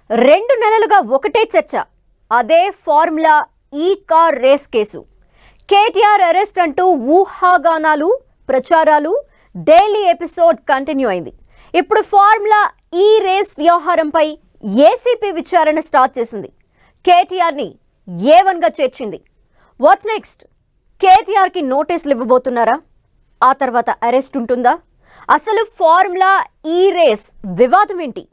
2 నెలలుగా ఒకటే చర్చ. అదే ఫార్ములా ఈ car race case. KTR arrest అంటూ ఊహాగానాలు, ప్రచారాలు, డైలీ ఎపిసోడ్ కంటిన్యూ అయింది. ఇప్పుడు ఫార్ములా ఈ రేస్ వ్యవహారంపై ఏసీపీ విచారణ స్టార్ట్ చేసింది. కేటీఆర్ని A1గా చేర్చింది. Watts next? కేటీఆర్కి నోటీసులు ఇవ్వబోతున్నారా? ఆ తర్వాత అరెస్ట్ ఉంటుందా? అసలు ఫార్ములా ఈ రేస్ వివాదం ఏంటి?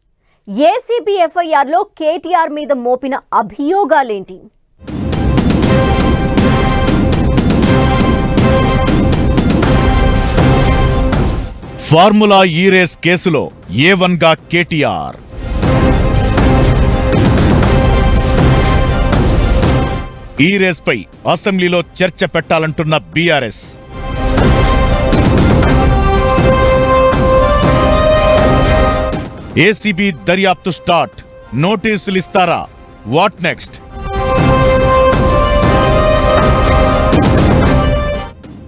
ఏసీబీ ఎఫ్ఐఆర్లో కేటీఆర్ మీద మోపిన అభియోగాలేంటి? ఫార్ములా ఈ రేస్ కేసులో A1గా కేటీఆర్. ఈ రేస్పై అసెంబ్లీలో చర్చ పెట్టాలంటున్న బీఆర్ఎస్. ఏసీబీ దర్యాప్తు స్టార్ట్. నోటీసులు ఇస్తారా? What next?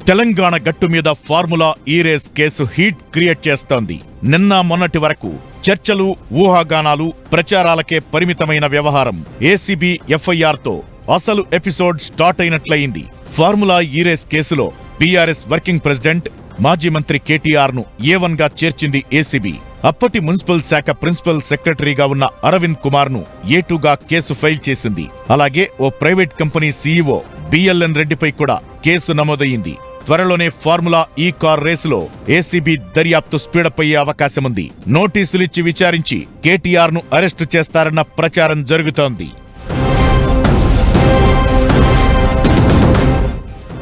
తెలంగాణ గట్టు మీద formula E race case heat create చేస్తోంది. నిన్న మొన్నటి వరకు చర్చలు, ఊహాగానాలు, ప్రచారాలకే పరిమితమైన వ్యవహారం ఏసీబీ ఎఫ్ఐఆర్తో అసలు episode start అయినట్లయింది. Formula E race కేసులో బీఆర్ఎస్ వర్కింగ్ ప్రెసిడెంట్, మాజీ మంత్రి కేటీఆర్ ను A1గా చేర్చింది ఏసీబీ. అప్పటి మున్సిపల్ శాఖ ప్రిన్సిపల్ సెక్రటరీగా ఉన్న అరవింద్ కుమార్ ను A2గా కేసు ఫైల్ చేసింది. అలాగే ఓ ప్రైవేట్ కంపెనీ సీఈఓ బిఎల్ఎన్ రెడ్డిపై కూడా కేసు నమోదయ్యింది. త్వరలోనే ఫార్ములా ఈ కార్ రేసులో ఏసీబీ దర్యాప్తు స్పీడప్ అయ్యే అవకాశముంది. నోటీసులిచ్చి విచారించి కేటీఆర్ ను అరెస్టు చేస్తారన్న ప్రచారం జరుగుతోంది.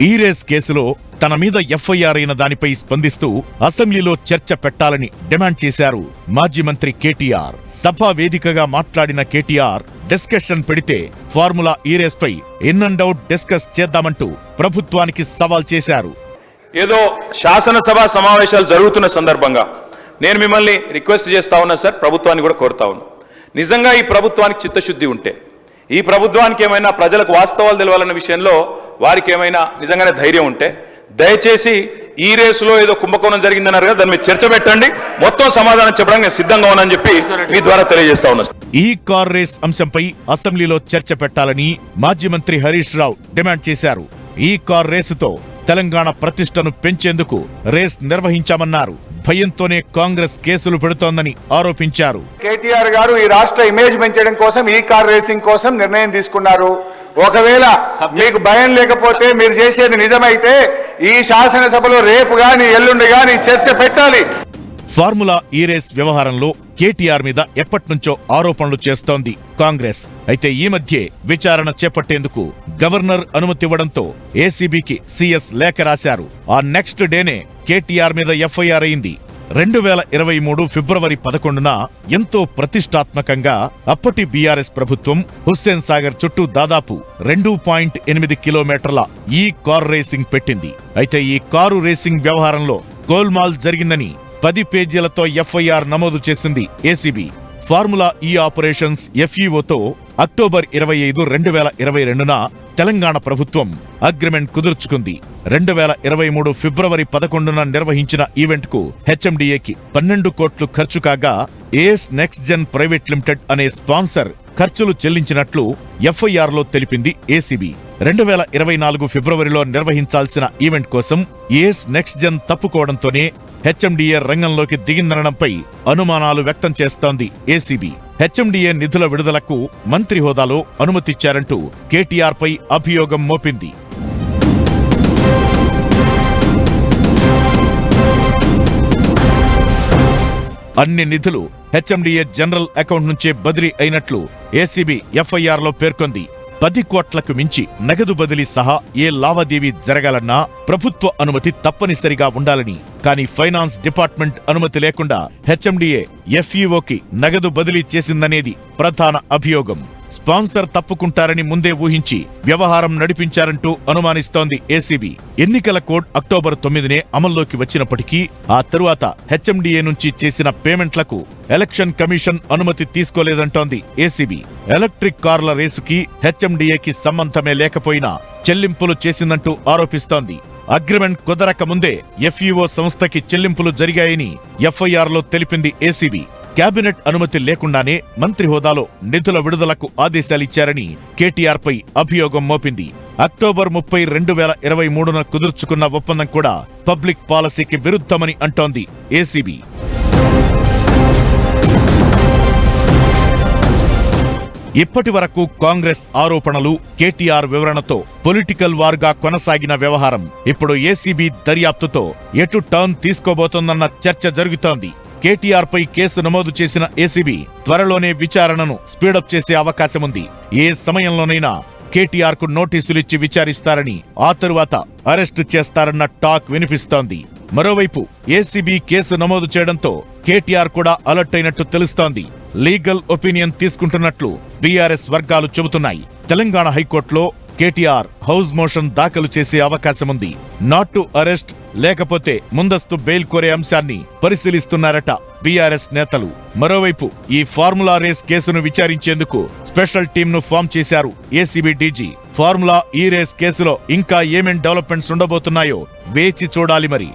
ఈ రేస్ కేసులో తన మీద ఎఫ్ఐఆర్ అయిన దానిపై స్పందిస్తూ అసెంబ్లీలో చర్చ పెట్టాలని డిమాండ్ చేశారు మాజీ మంత్రి కేటీఆర్. సభా వేదికగా మాట్లాడిన కేటీఆర్ డిస్కషన్ పెడితే ఫార్ములా ఈ రేస్ పై ఇన్ అండ్ అవుట్ డిస్కస్ చేద్దామంటూ ప్రభుత్వానికి సవాల్ చేశారు. ఏదో శాసనసభ సమావేశాలు జరుగుతున్న సందర్భంగా నేను మిమ్మల్ని రిక్వెస్ట్ చేస్తా ఉన్నా సార్, ప్రభుత్వాన్ని కూడా కోరుతా ఉన్నా. నిజంగా ఈ ప్రభుత్వానికి చిత్తశుద్ధి ఉంటే, ఈ ప్రభుత్వానికి ఏమైనా ప్రజలకు వాస్తవాలు తెలవాలన్న విషయంలో వారికి ఏమైనా నిజంగానే ధైర్యం ఉంటే దయచేసి ఈ రేసులో ఏదో కుంభకోణం జరిగిందన్నారు కదా, దాని మీద చర్చ పెట్టండి. మొత్తం సమాధానం చెప్పడానికి నేను సిద్ధంగా ఉన్నానని చెప్పి మీ ద్వారా తెలియజేస్తా ఉన్నా. ఈ కార్ రేస్ అంశంపై అసెంబ్లీలో చర్చ పెట్టాలని మాజీ మంత్రి హరీష్ రావు డిమాండ్ చేశారు. ఈ కార్ రేసుతో తెలంగాణ ప్రతిష్టను పెంచేందుకు రేస్ నిర్వహించామన్నారు. భయంతోనే కాంగ్రెస్ కేసులు పెడుతోందని ఆరోపించారు. కేటీఆర్ గారు ఈ రాష్ట్ర ఇమేజ్ పెంచడం కోసం ఈ కార్ రేసింగ్ కోసం నిర్ణయం తీసుకున్నారు. ఒకవేళ మీకు భయం లేకపోతే, మీరు చేసేది నిజమైతే ఈ శాసనసభలో రేపు గాని ఎల్లుండి గాని చర్చ పెట్టాలి. ఫార్ములా ఈ రేస్ వ్యవహారంలో కేటీఆర్ మీద ఎప్పట్నుంచో ఆరోపణలు చేస్తోంది కాంగ్రెస్. అయితే ఈ మధ్యే విచారణ చేపట్టేందుకు గవర్నర్ అనుమతివ్వడంతో ఏసీబీకి సీఎస్ లేఖ రాశారు. ఆ నెక్స్ట్ డేనే కేటీఆర్ మీద ఎఫ్ఐఆర్ అయింది. 2023 ఫిబ్రవరి 11న ఎంతో ప్రతిష్టాత్మకంగా అప్పటి బీఆర్ఎస్ ప్రభుత్వం హుస్సేన్ సాగర్ చుట్టూ దాదాపు 2.8 కిలోమీటర్ల ఈ కార్ రేసింగ్ పెట్టింది. అయితే ఈ కారు రేసింగ్ వ్యవహారంలో గోల్మాల్ జరిగిందని 10 పేజీలతో ఎఫ్ఐఆర్ నమోదు చేసింది ఏసీబీ. ఫార్ములా ఈ ఆపరేషన్స్ ఎఫ్ఈఓతో అక్టోబర్ 25, 2022న తెలంగాణ ప్రభుత్వం అగ్రిమెంట్ కుదుర్చుకుంది. 2023 ఫిబ్రవరి 11న నిర్వహించిన ఈవెంట్ కు హెచ్ఎండిఏకి 12 కోట్లు ఖర్చు కాగా Ace Next Gen private limited అనే స్పాన్సర్ ఖర్చులు చెల్లించినట్లు ఎఫ్ఐఆర్ లో తెలిపింది ఏసీబీ. 2024 ఫిబ్రవరిలో నిర్వహించాల్సిన ఈవెంట్ కోసం ఏఎస్ నెక్స్ట్ జెన్ తప్పుకోవడంతోనే హెచ్ఎండిఏ రంగంలోకి దిగిందనడంపై అనుమానాలు వ్యక్తం చేస్తోంది ఏసీబీ. హెచ్ఎండిఏ నిధుల విడుదలకు మంత్రి హోదాలో అనుమతిచ్చారంటూ కేటీఆర్ పై అభియోగం మోపింది. అన్ని నిధులు హెచ్ఎండిఏ జనరల్ అకౌంట్ నుంచే బదిలీ అయినట్లు ఏసీబీ ఎఫ్ఐఆర్ లో పేర్కొంది. 10 కోట్లకు మించి నగదు బదిలీ సహా ఏ లావాదేవీ జరగాలన్నా ప్రభుత్వ అనుమతి తప్పనిసరిగా ఉండాలని, కానీ ఫైనాన్స్ డిపార్ట్మెంట్ అనుమతి లేకుండా హెచ్ఎండిఏ ఎఫ్ఈఓకి నగదు బదిలీ చేసిందనేది ప్రధాన అభియోగం. స్పాన్సర్ తప్పుకుంటారని ముందే ఊహించి వ్యవహారం నడిపించారంటూ అనుమానిస్తోంది ఏసీబీ. ఎన్నికల కోడ్ అక్టోబర్ 9నే అమల్లోకి వచ్చినప్పటికీ ఆ తరువాత హెచ్ఎండిఏ నుంచి చేసిన పేమెంట్లకు ఎలక్షన్ కమిషన్ అనుమతి తీసుకోలేదంటోంది ఏసీబీ. ఎలక్ట్రిక్ కార్ల రేసుకి హెచ్ఎండిఏకి సంబంధమే లేకపోయినా చెల్లింపులు చేసిందంటూ ఆరోపిస్తోంది. అగ్రిమెంట్ కుదరక ముందే ఎఫ్ఈఓ సంస్థకి చెల్లింపులు జరిగాయని ఎఫ్ఐఆర్ లో తెలిపింది ఏసీబీ. కేబినెట్ అనుమతి లేకుండానే మంత్రి హోదాలో నిధుల విడుదలకు ఆదేశాలిచ్చారని కేటీఆర్ పై అభియోగం మోపింది. అక్టోబర్ 30, 2023న కుదుర్చుకున్న ఒప్పందం కూడా పబ్లిక్ పాలసీకి విరుద్ధమని అంటోంది ఏసీబీ. ఇప్పటి వరకు కాంగ్రెస్ ఆరోపణలు, కేటీఆర్ వివరణతో పొలిటికల్ వార్గా కొనసాగిన వ్యవహారం ఇప్పుడు ఏసీబీ దర్యాప్తుతో ఎటు టర్న్ తీసుకోబోతోందన్న చర్చ జరుగుతోంది. కేటీఆర్ పై కేసు నమోదు చేసిన ఏసీబీ త్వరలోనే విచారణను స్పీడప్ చేసే అవకాశముంది. ఏ సమయంలోనైనా కేటీఆర్ కు నోటీసులిచ్చి విచారిస్తారని, ఆ తరువాత అరెస్టు చేస్తారన్న టాక్ వినిపిస్తోంది. మరోవైపు ఏసీబీ కేసు నమోదు చేయడంతో కేటీఆర్ కూడా అలర్ట్ అయినట్టు తెలుస్తోంది. లీగల్ ఒపీనియన్ తీసుకుంటున్నట్లు బీఆర్ఎస్ వర్గాలు చెబుతున్నాయి. తెలంగాణ హైకోర్టులో కేటీఆర్ హౌస్ మోషన్ దాఖలు చేసే అవకాశముంది. నాట్ టు అరెస్ట్ లేకపోతే ముందస్తు బెయిల్ కోరే అంశాన్ని పరిశీలిస్తున్నారట బీఆర్ఎస్ నేతలు. మరోవైపు ఈ ఫార్ములా రేస్ కేసును విచారించేందుకు స్పెషల్ టీంను ఫామ్ చేశారు ACB DG. Formula E race కేసులో ఇంకా ఏమేం డెవలప్మెంట్స్ ఉండబోతున్నాయో వేచి చూడాలి. మరి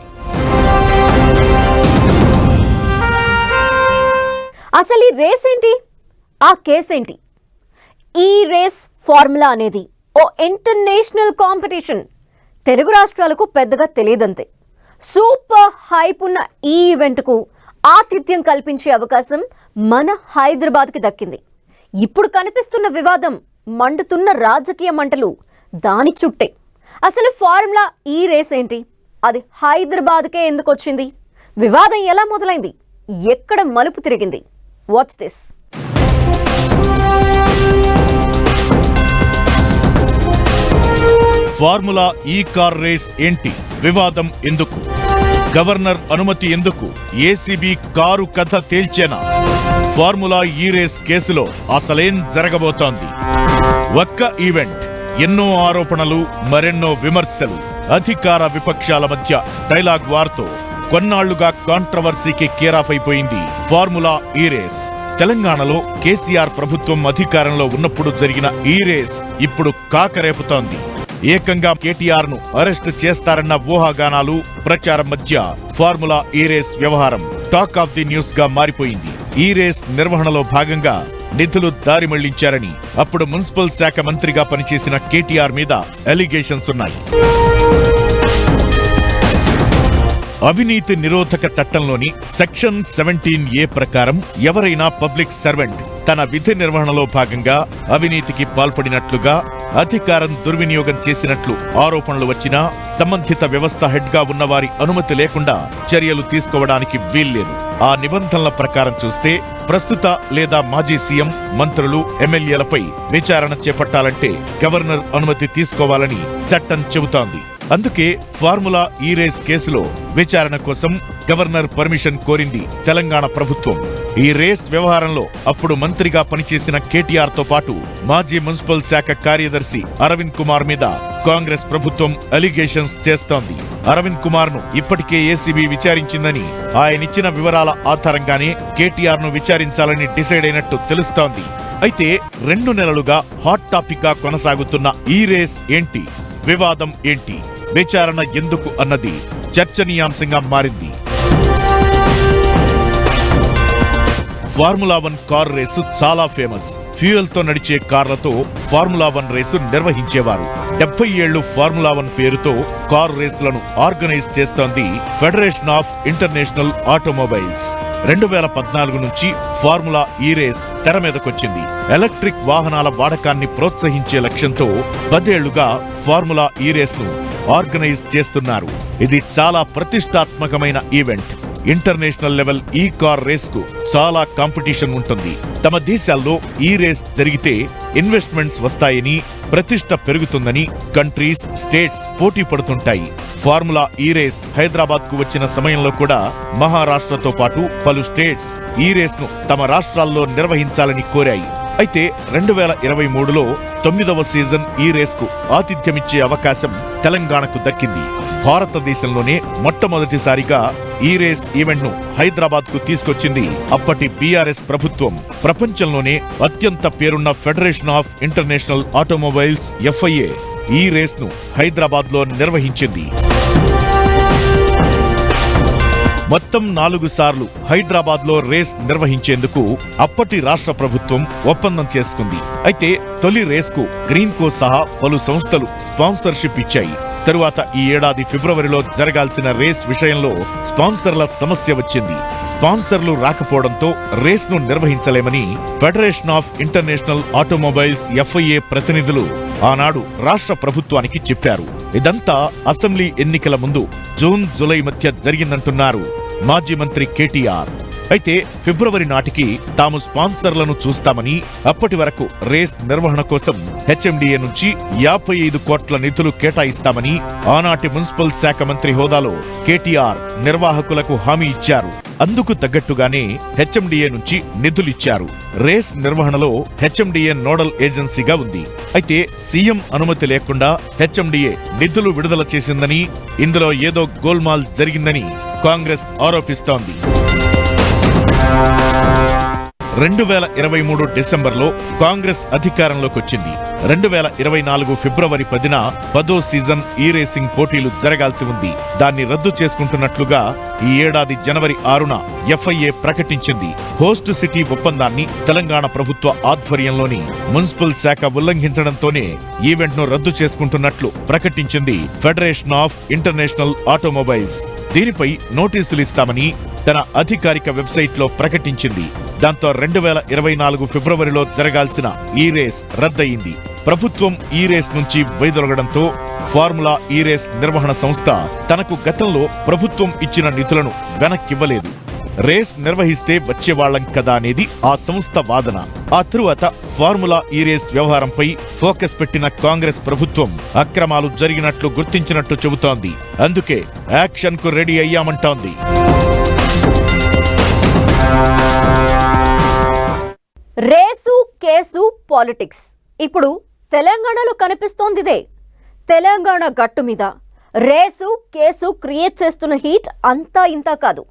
అసలు ఈ రేస్ ఏంటి, ఆ కేసేంటి? ఈ రేస్ ఫార్ములా అనేది ఓ ఇంటర్నేషనల్ కాంపిటీషన్. తెలుగు రాష్ట్రాలకు పెద్దగా తెలియదంతే. సూపర్ హైప్ ఉన్న ఈ ఈవెంట్కు ఆతిథ్యం కల్పించే అవకాశం మన హైదరాబాద్కి దక్కింది. ఇప్పుడు కనిపిస్తున్న వివాదం, మండుతున్న రాజకీయ మంటలు దాని చుట్టే. అసలు ఫార్ములా ఈ రేస్ ఏంటి, అది హైదరాబాద్కే ఎందుకు వచ్చింది, వివాదం ఎలా మొదలైంది, ఎక్కడ మలుపు తిరిగింది? Watch this. ఫార్ములా ఈ కార్ రేస్ ఏంటి, వివాదం ఎందుకు, గవర్నర్ అనుమతి ఎందుకు, ఏసీబీ కారు కథ తేల్చేనా? ఫార్ములా ఈ రేస్ కేసులో అసలేం జరగబోతోంది? ఒక్క ఈవెంట్, ఎన్నో ఆరోపణలు, మరెన్నో విమర్శలు, అధికార విపక్షాల మధ్య డైలాగ్ వార్తో కొన్నాళ్లుగా కాంట్రవర్సీకి కేరాఫ్ అయిపోయింది ఫార్ములా ఈ రేస్. తెలంగాణలో కేసీఆర్ ప్రభుత్వం అధికారంలో ఉన్నప్పుడు జరిగిన ఈ రేస్ ఇప్పుడు కాకరేపుతోంది. ఏకంగా కేటీఆర్ ను అరెస్టు చేస్తారన్న ఊహాగానాలు, ప్రచారం మధ్య ఫార్ములా ఈ రేస్ వ్యవహారం టాక్ ఆఫ్ ది న్యూస్ గా మారిపోయింది. ఈ రేస్ నిర్వహణలో భాగంగా నిధులు దారి మళ్లించారని అప్పుడు మున్సిపల్ శాఖ మంత్రిగా పనిచేసిన కేటీఆర్ మీద అలిగేషన్స్ ఉన్నాయి. అవినీతి నిరోధక చట్టంలోని సెక్షన్ 17A ప్రకారం ఎవరైనా పబ్లిక్ సర్వెంట్ తన విధి నిర్వహణలో భాగంగా అవినీతికి పాల్పడినట్లుగా, అధికారం దుర్వినియోగం చేసినట్లు ఆరోపణలు వచ్చినా సంబంధిత వ్యవస్థ హెడ్ గా ఉన్నవారి అనుమతి లేకుండా చర్యలు తీసుకోవడానికి వీల్లేదు. ఆ నిబంధనల ప్రకారం చూస్తే ప్రస్తుత లేదా మాజీ సీఎం, మంత్రులు, ఎమ్మెల్యేలపై విచారణ చేపట్టాలంటే గవర్నర్ అనుమతి తీసుకోవాలని చట్టం చెబుతోంది. అందుకే ఫార్ములా ఈ రేస్ కేసులో విచారణ కోసం గవర్నర్ పర్మిషన్ కోరింది తెలంగాణ ప్రభుత్వం. ఈ రేస్ వ్యవహారంలో అప్పుడు మంత్రిగా పనిచేసిన కేటీఆర్ తో పాటు మాజీ మున్సిపల్ శాఖ కార్యదర్శి అరవింద్ కుమార్ మీద కాంగ్రెస్ ప్రభుత్వం అలిగేషన్స్ చేస్తోంది. అరవింద్ కుమార్ ను ఇప్పటికే ఏసీబీ విచారించిందని, ఆయనిచ్చిన వివరాల ఆధారంగానే కేటీఆర్ ను విచారించాలని డిసైడ్ అయినట్టు తెలుస్తోంది. అయితే 2 నెలలుగా హాట్ టాపిక్ గా కొనసాగుతున్న ఈ రేస్ ఏంటి, వివాదం ఏంటి, విచారణ ఎందుకు అన్నది చర్చనీయాంశంగా మారింది. ఫార్ములా 1 కార్ రేసు చాలా ఫేమస్. ఫ్యూయల్ తో నడిచే కార్లతో ఫార్ములా 1 రేసు నిర్వహించేవారు. 70 ఏళ్లు ఫార్ములా 1 పేరుతో కార్ రేసులను ఆర్గనైజ్ చేస్తోంది ఫెడరేషన్ ఆఫ్ ఇంటర్నేషనల్ ఆటోమొబైల్స్. 2014 నుంచి ఫార్ములా ఈ రేస్ తెర మీదకొచ్చింది. ఎలక్ట్రిక్ వాహనాల వాడకాన్ని ప్రోత్సహించే లక్ష్యంతో 10 ఏళ్లుగా ఫార్ములా ఈ రేస్ ను ఆర్గనైజ్ చేస్తున్నారు. ఇది చాలా ప్రతిష్టాత్మకమైన ఈవెంట్. ఇంటర్నేషనల్ లెవెల్ ఈ కార్ రేస్ కు చాలా కాంపిటీషన్ ఉంటుంది. తమ దేశాల్లో ఈ రేస్ జరిగితే ఇన్వెస్ట్మెంట్స్ వస్తాయని, ప్రతిష్ట పెరుగుతుందని కంట్రీస్, స్టేట్స్ పోటీ పడుతుంటాయి. ఫార్ములా ఈ రేస్ హైదరాబాద్ కు వచ్చిన సమయంలో కూడా మహారాష్ట్రతో పాటు పలు స్టేట్స్ ఈ రేస్ ను తమ రాష్ట్రాల్లో నిర్వహించాలని కోరాయి. అయితే 2023లో 9వ సీజన్ ఈ రేస్ కు ఆతిథ్యమిచ్చే అవకాశం తెలంగాణకు దక్కింది. భారతదేశంలోనే మొట్టమొదటిసారిగా ఈ రేస్ ఈవెంట్ ను హైదరాబాద్ కు తీసుకొచ్చింది అప్పటి బీఆర్ఎస్ ప్రభుత్వం. ప్రపంచంలోనే అత్యంత పేరున్న federation of international automobiles FIA ఈ రేస్ ను హైదరాబాద్ లో నిర్వహించింది. మొత్తం 4 సార్లు హైదరాబాద్ లో రేస్ నిర్వహించేందుకు అప్పటి రాష్ట్ర ప్రభుత్వం ఒప్పందం చేసుకుంది. అయితే తొలి రేస్ కు గ్రీన్ కో సహా పలు సంస్థలు స్పాన్సర్షిప్ ఇచ్చాయి. తరువాత ఈ ఏడాది ఫిబ్రవరిలో జరగాల్సిన రేస్ విషయంలో స్పాన్సర్ల సమస్య వచ్చింది. స్పాన్సర్లు రాకపోవడంతో రేస్ ను నిర్వహించలేమని federation of international automobiles FIA ప్రతినిధులు ఆనాడు రాష్ట్ర ప్రభుత్వానికి చెప్పారు. ఇదంతా అసెంబ్లీ ఎన్నికల ముందు జూన్ జూలై మధ్య జరిగిందంటున్నారు మాజీ మంత్రి కేటీఆర్. అయితే ఫిబ్రవరి నాటికి తాము స్పాన్సర్లను చూస్తామని, అప్పటి వరకు రేస్ నిర్వహణ కోసం HMDA నుంచి 55 కోట్ల నిధులు కేటాయిస్తామని ఆనాటి మున్సిపల్ శాఖ మంత్రి హోదాలో కేటీఆర్ నిర్వాహకులకు హామీ ఇచ్చారు. అందుకు తగ్గట్టుగానే HMDA నుంచి నిధులిచ్చారు. రేస్ నిర్వహణలో HMDA నోడల్ ఏజెన్సీగా ఉంది. అయితే సీఎం అనుమతి లేకుండా HMDA నిధులు విడుదల చేసిందని, ఇందులో ఏదో గోల్మాల్ జరిగిందని కాంగ్రెస్ ఆరోపిస్తోంది. 2023 డిసెంబర్లో కాంగ్రెస్ అధికారంలోకి వచ్చింది. 2024 ఫిబ్రవరి 10న 10వ సీజన్ ఈ రేసింగ్ పోటీలు జరగాల్సి ఉంది. దాన్ని రద్దు చేసుకుంటున్నట్లుగా ఈ ఏడాది జనవరి 6న FIA ప్రకటించింది. హోస్ట్ సిటీ ఒప్పందాన్ని తెలంగాణ ప్రభుత్వ ఆధ్వర్యంలోని మున్సిపల్ శాఖ ఉల్లంఘించడంతోనే ఈవెంట్ ను రద్దు చేసుకుంటున్నట్లు ప్రకటించింది ఫెడరేషన్ ఆఫ్ ఇంటర్నేషనల్ ఆటోమొబైల్స్. దీనిపై నోటీసులు ఇస్తామని తన అధికారిక వెబ్సైట్లో ప్రకటించింది. దాంతో 2024 ఫిబ్రవరిలో జరగాల్సిన ఈ రేస్ రద్దయింది. ప్రభుత్వం ఈ రేస్ నుంచి వైదొలగడంతో ఫార్ములా ఈ రేస్ నిర్వహణ సంస్థ తనకు గతంలో ప్రభుత్వం ఇచ్చిన నిధులను వెనక్కివ్వలేదు. రేస్ నిర్వహిస్తే వచ్చేవాళ్లం కదా అనేది ఆ సంస్థ వాదన. ఆ తరువాత ఫార్ములా ఈ రేస్ వ్యవహారంపై ఫోకస్ పెట్టిన కాంగ్రెస్ ప్రభుత్వం అక్రమాలు జరిగినట్లు గుర్తించినట్టు చెబుతోంది. అందుకే యాక్షన్ కు రెడీ అయ్యామంటోంది. రేసు కేసు పాలిటిక్స్ ఇప్పుడు తెలంగాణలో కనిపిస్తోందిదే. తెలంగాణ గట్టు మీద రేసు కేసు క్రియేట్ చేస్తున్న హీట్ అంతా ఇంతా కాదు,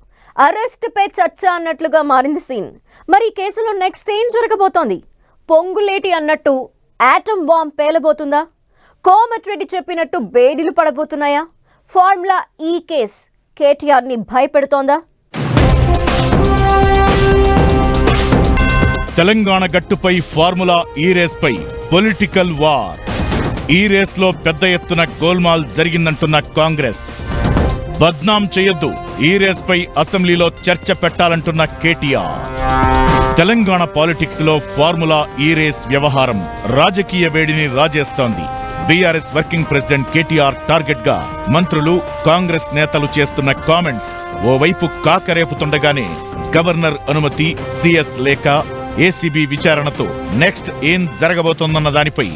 అరెస్ట్ పై చర్చ అన్నట్లుగా మారింది సీన్. మరి ఈ కేసులో నెక్స్ట్ ఏం జరగబోతోంది? పొంగులేటి అన్నట్టు ఆటం బాంబ్ పేలబోతుందా? కోమటిరెడ్డి చెప్పినట్టు బేడీలు పడబోతున్నాయా? ఫార్ములా ఈ కేస్ కేటీఆర్ ని భయపెడుతోందా? తెలంగాణ గట్టుపై ఫార్ములా ఈ రేస్ పై పొలిటికల్ వార్. ఈ రేస్ లో పెద్ద ఎత్తున గోల్మాల్ జరిగిందంటున్న కాంగ్రెస్. బద్నాం చేయొద్దు, ఈ రేస్ పై అసెంబ్లీలో చర్చ పెట్టాలంటున్న కేటీఆర్. తెలంగాణ పాలిటిక్స్ లో ఫార్ములా ఈ రేస్ వ్యవహారం రాజకీయ వేడిని రాజేస్తోంది. BRS working president KTR target గా మంత్రులు, కాంగ్రెస్ నేతలు చేస్తున్న కామెంట్స్ ఓవైపు కాకరేపుతుండగానే గవర్నర్ అనుమతి, CS లేఖ, ACB విచారణతో నెక్స్ట్ ఏం జరగబోతోందన్న దానిపై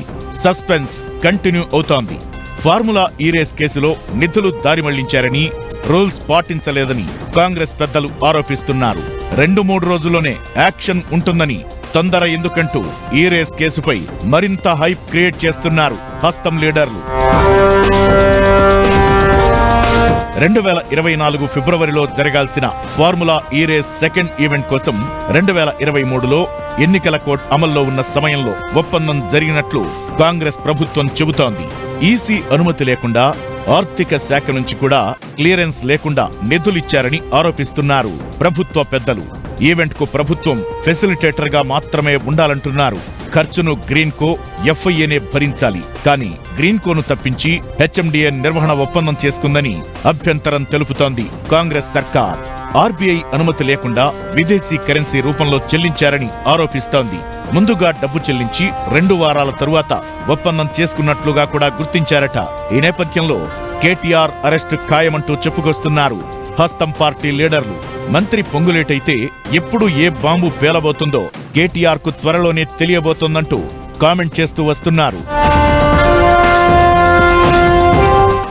సస్పెన్స్ కంటిన్యూ అవుతోంది. ఫార్ములా ఈ రేస్ కేసులో నిధులు దారి మళ్లించారని, రూల్స్ పాటించలేదని కాంగ్రెస్ పెద్దలు ఆరోపిస్తున్నారు. 2-3 రోజుల్లోనే యాక్షన్ ఉంటుందని, తొందర ఎందుకంటూ ఈ రేస్ కేసుపై మరింత హైప్ క్రియేట్ చేస్తున్నారు హస్తం లీడర్లు. 2024 ఫిబ్రవరిలో జరగాల్సిన formula E race second event కోసం 2023లో ఎన్నికల కోడ్ అమల్లో ఉన్న సమయంలో ఒప్పందం జరిగినట్లు కాంగ్రెస్ ప్రభుత్వం చెబుతోంది. ఈసీ అనుమతి లేకుండా, ఆర్థిక శాఖ నుంచి కూడా క్లియరెన్స్ లేకుండా నిధులిచ్చారని ఆరోపిస్తున్నారు ప్రభుత్వ పెద్దలు. ఈవెంట్ కు ప్రభుత్వం ఫెసిలిటేటర్ గా మాత్రమే ఉండాలంటున్నారు. ఖర్చును గ్రీన్ కో, FIAనే భరించాలి. కానీ గ్రీన్ కోను తప్పించి HMDA నిర్వహణ ఒప్పందం చేసుకుందని అభ్యంతరం తెలుపుతోంది కాంగ్రెస్ సర్కార్. RBI అనుమతి లేకుండా విదేశీ కరెన్సీ రూపంలో చెల్లించారని ఆరోపిస్తోంది. ముందుగా డబ్బు చెల్లించి 2 వారాల తరువాత ఒప్పందం చేసుకున్నట్లుగా కూడా గుర్తించారట. ఈ నేపథ్యంలో కేటీఆర్ అరెస్టు ఖాయమంటూ చెప్పుకొస్తున్నారు హస్తం పార్టీ లీడర్లు. మంత్రి పొంగులేటైతే ఎప్పుడు ఏ బాంబు పేలబోతుందో కేటీఆర్ కు త్వరలోనే తెలియబోతోందంటూ కామెంట్ చేస్తూ వస్తున్నారు.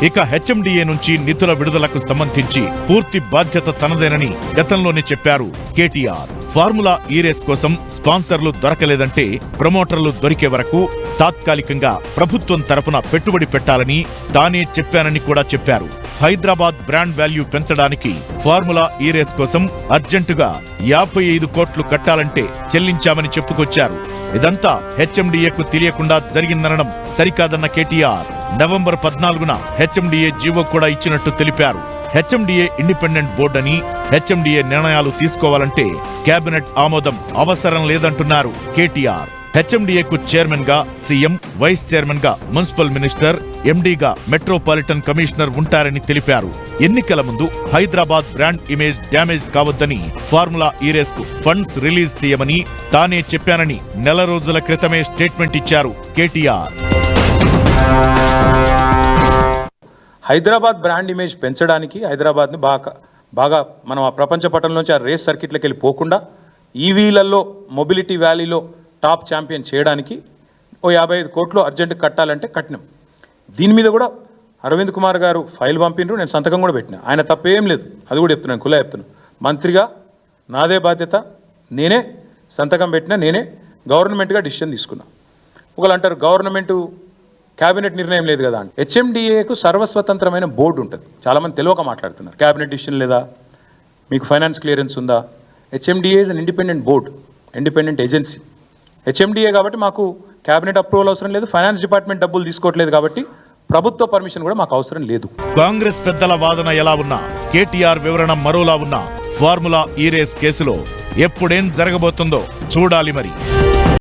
ఇక HMDA నుంచి నిధుల విడుదలకు సంబంధించి పూర్తి బాధ్యత తనదేనని గతంలోనే చెప్పారు కేటీఆర్. ఫార్ములా ఈ రేస్ కోసం స్పాన్సర్లు దొరకలేదంటే ప్రమోటర్లు దొరికే వరకు తాత్కాలికంగా ప్రభుత్వం తరపున పెట్టుబడి పెట్టాలని తానే చెప్పానని కూడా చెప్పారు. హైదరాబాద్ బ్రాండ్ వాల్యూ పెంచడానికి ఫార్ములా ఈ రేస్ కోసం అర్జెంటుగా 55 కోట్లు కట్టాలంటే చెల్లించామని చెప్పుకొచ్చారు. ఇదంతా HMDAకు తెలియకుండా జరిగిందనడం సరికాదన్న కేటీఆర్ నవంబర్ 14న HMDA జీవో కూడా ఇచ్చినట్టు తెలిపారు. హెచ్ఎండిఏ ఇండిపెండెంట్ బోర్డు అని, హెచ్ఎండిఏ నిర్ణయాలు తీసుకోవాలంటే కేబినెట్ ఆమోదం అవసరం లేదంటున్నారు కేటీఆర్. హెచ్ఎండిఏకు చైర్మన్ గా సీఎం, వైస్ చైర్మన్ గా మున్సిపల్ మినిస్టర్, ఎండీగా మెట్రోపాలిటన్ కమిషనర్ ఉంటారని తెలిపారు. ఎన్నికల ముందు హైదరాబాద్ బ్రాండ్ ఇమేజ్ డ్యామేజ్ కావద్దని ఫార్ములా ఈ రేస్ కు ఫండ్స్ రిలీజ్ చేయమని తానే చెప్పానని నెల రోజుల క్రితమే స్టేట్మెంట్ ఇచ్చారు కేటీఆర్. హైదరాబాద్ బ్రాండ్ ఇమేజ్ పెంచడానికి హైదరాబాద్ని బాగా మనం ఆ ప్రపంచ పటంలోంచి ఆ రేస్ సర్కిట్లకు వెళ్ళి పోకుండా ఈవీలలో మొబిలిటీ వ్యాలీలో టాప్ ఛాంపియన్ చేయడానికి ఓ 55 కోట్లు అర్జెంట్ కట్టాలంటే కట్టినాం. దీని మీద కూడా అరవింద్ కుమార్ గారు ఫైల్ పంపినరు, నేను సంతకం కూడా పెట్టినా. ఆయన తప్పేం లేదు, అది కూడా చెప్తున్నాను, కులా చెప్తున్నాను. మంత్రిగా నాదే బాధ్యత, నేనే సంతకం పెట్టినా, నేనే గవర్నమెంట్గా డిసిషన్ తీసుకున్నా. ఒకళ్ళు అంటారు గవర్నమెంట్ క్యాబినెట్ నిర్ణయం లేదు కదా అని. హెచ్ఎండిఏకు సర్వస్వతంత్రమైన బోర్డు ఉంటుంది. చాలామంది తెలియక మాట్లాడుతున్నారు. క్యాబినెట్ డిసిషన్ లేదా, మీకు ఫైనాన్స్ క్లియరెన్స్ ఉందా? HMDA is an independent board, independent agency. HMDA కాబట్టి మాకు క్యాబినెట్ అప్రూవల్ అవసరం లేదు, ఫైనాన్స్ డిపార్ట్మెంట్ డబ్బులు తీసుకోవట్లేదు, కాబట్టి ప్రభుత్వ పర్మిషన్ కూడా మాకు అవసరం లేదు. కాంగ్రెస్ పెద్దల వాదన ఎలా ఉన్నా, కేటీఆర్ వివరణ మరోలా ఉన్నా, ఫార్ములా ఈ రేస్ కేసులో ఎప్పుడేం జరగబోతుందో చూడాలి మరి.